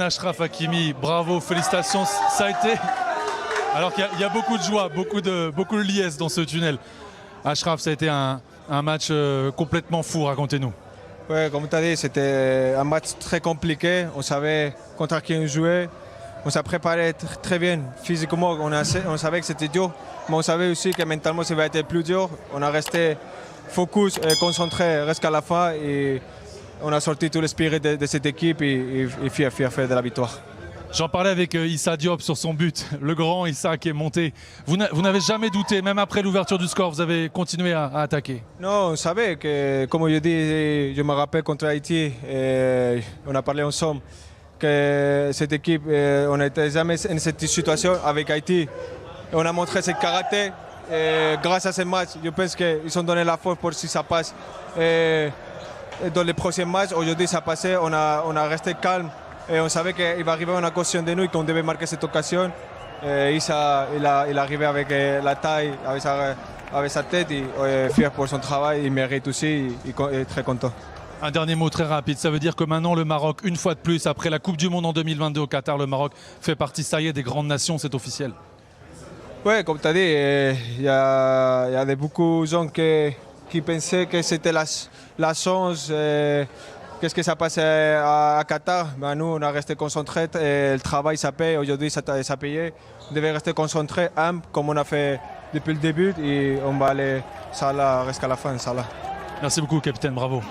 Achraf Hakimi, bravo, félicitations, ça a été... Alors qu'il y a beaucoup de joie, beaucoup de liesse dans ce tunnel. Achraf, ça a été un match complètement fou, racontez-nous. Ouais, comme tu as dit, c'était un match très compliqué. On savait contre qui on jouait. On s'est préparé très bien. Physiquement, on savait que c'était dur. Mais on savait aussi que mentalement, ça va être plus dur. On a resté focus et concentré jusqu'à la fin. Et on a sorti tout l'esprit de cette équipe et fier de la victoire. J'en parlais avec Issa Diop sur son but, le grand Issa qui est monté. Vous n'avez jamais douté, même après l'ouverture du score, vous avez continué à attaquer. Non, on savait que, comme je dis, je me rappelle contre Haïti, on a parlé ensemble, que cette équipe, on n'était jamais dans cette situation avec Haïti. Et on a montré ce caractère. Et grâce à ce match, je pense qu'ils ont donné la force pour si ça passe. Et dans les prochains matchs, aujourd'hui ça passait, on a resté calme. Et on savait qu'il va arriver une occasion de nous et qu'on devait marquer cette occasion. Et Issa, il arrivait avec la taille, avec sa tête, et fier pour son travail, il mérite aussi, il est très content. Un dernier mot très rapide, ça veut dire que maintenant le Maroc, une fois de plus, après la Coupe du Monde en 2022 au Qatar, le Maroc fait partie, ça y est, des grandes nations, c'est officiel. Oui, comme tu as dit, il y a beaucoup de gens qui pensaient que c'était la chance. Qu'est-ce que ça passe à Qatar? Ben nous, on a resté concentrés. Le travail, ça paye. Aujourd'hui, ça payé. On devait rester concentrés, humble, comme on a fait depuis le début. Et on va aller ça là, jusqu'à la fin, ça là. Merci beaucoup, capitaine. Bravo.